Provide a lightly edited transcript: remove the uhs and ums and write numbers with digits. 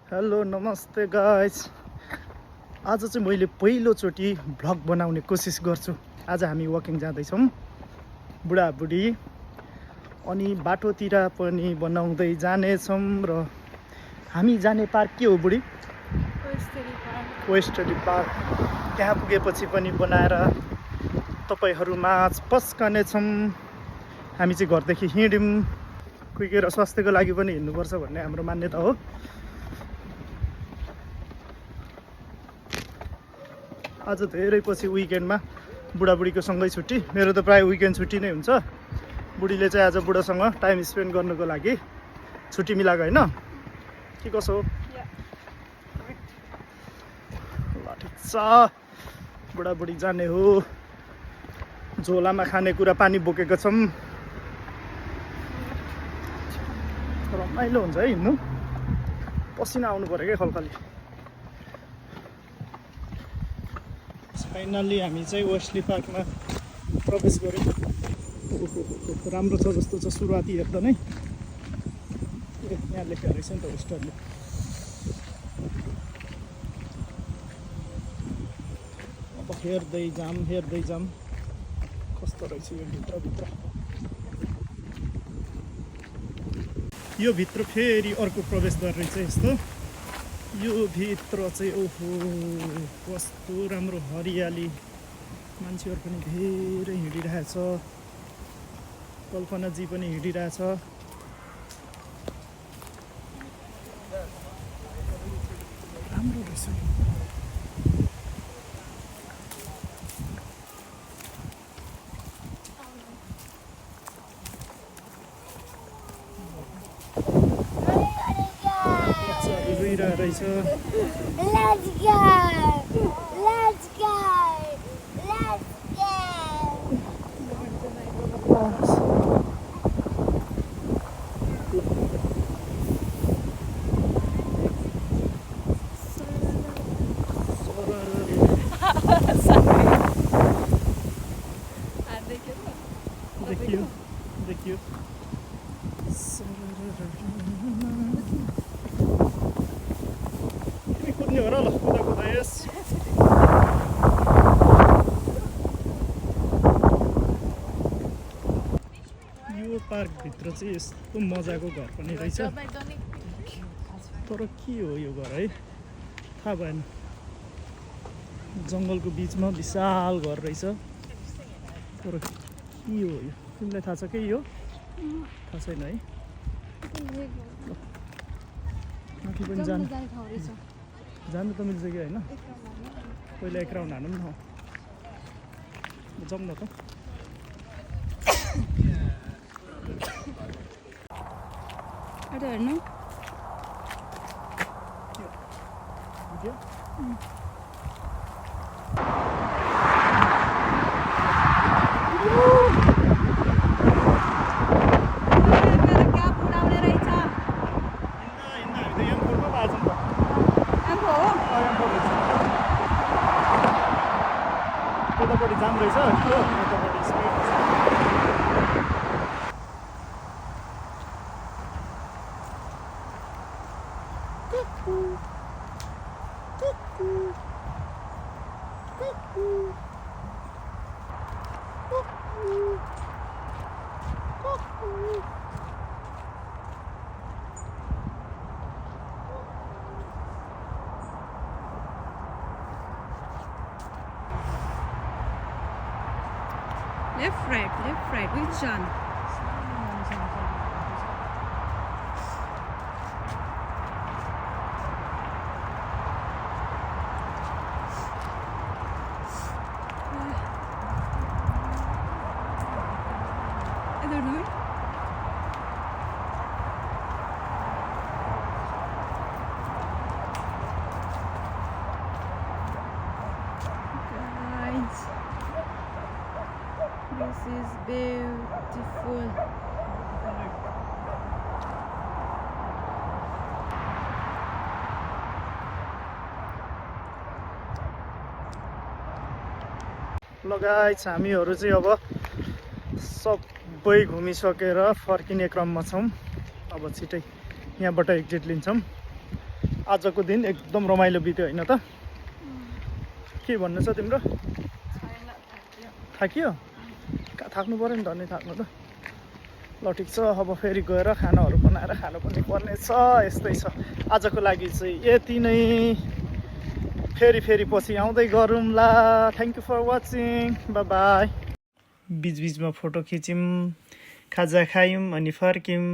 Hello नमस्ते guys. आज चाहिँ मैले पहिलोचोटि भ्लग बनाउने कोसिस गर्छु। आज हामी वकिङ जाँदैछौँ बुढाबुढी, अनि बाटोतिर पनि बनाउँदै जानेछौँ। र हामी जाने पार्क के हो बुढी? Westerly park. त्यहाँ पुगेपछि पनि बनाएर तपाईँहरूमाझ पस्कनेछौँ। हामी चाहिँ घरदेखि हिँड्यौँ। कोही कोही स्वास्थ्यको लागि पनि हिँड्नुपर्छ भन्ने हाम्रो मान्यता हो। आज धेरै पछि विकेन्डमा बुढाबुढीको सँगै छुट्टी। मेरो त प्रायः विकेन्ड छुट्टी नै हुन्छ। बुढीले चाहिँ आज बुढासँग टाइम स्पेन्ड गर्नुको लागि छुट्टी मिलाएको होइन के कसो हो? ल ठिक छ, बुढाबुढी जाने हो। झोलामा खानेकुरा पानी बोकेको छौँ। रमाइलो हुन्छ है हिँड्नु। पसिना आउनु पऱ्यो क्या खलखली। फाइनल्ली हामी चाहिँ वेस्टली पार्कमा प्रवेश गऱ्यौँ। राम्रो छ जस्तो छ सुरुवाती हेर्दा नै। यहाँ लेखेको रहेछ नि त वेस्टरले। अब हेर्दै जाम कस्तो रहेछ यो भित्र। यो भित्र फेरि अर्को प्रवेशद्वार रहेछ यस्तो। यो भित्र चाहिँ ओहो कस्तो राम्रो हरियाली। मान्छेहरू पनि धेरै हिँडिरहेछ। कल्पनाजी पनि हिँडिरहेछ। राम्रो रहेछ। रहेछ। Let's go! Let's go! Let's go! देखियो। कुद्ने हो र ल, कुदा यस। यो पार्कभित्र चाहिँ यस्तो मजाको घर पनि रहेछ। तर के हो यो घर है थाहा भएन। जङ्गलको बिचमा विशाल घर रहेछ। तर के हो यो? तिमीलाई थाहा छ के यो? थाहा छैन है। माथि पनि जानु त मिल्छ कि होइन? पहिला एक राउन्ड हानौँ न। जाउँ न त। हेर्नु यतापट्टि जाम रहेछ। यतापट्टि speed Left, right. Which one? I don't know. Guys, this is beautiful. ल गाइस, हामीहरू चाहिँ अब सबै घुमिसकेर फर्किने क्रममा छौँ। अब छिटै यहाँबाट एक्जिट लिन्छौँ। आजको दिन एकदम रमाइलो बित्यो होइन त के भन्नु छ तिम्रो थाकियो थाक्नु पऱ्यो नि त अनि थाक्नु त ल ठिक छ अब फेरि गएर खानाहरू बनाएर खानु पनि पर्ने छ यस्तै छ आजको लागि चाहिँ यति नै फेरि पछि आउँदै गरौँला thank you for watching bye bye बिचबिचमा फोटो खिच्यौँ खाजा खायौँ अनि फर्क्यौँ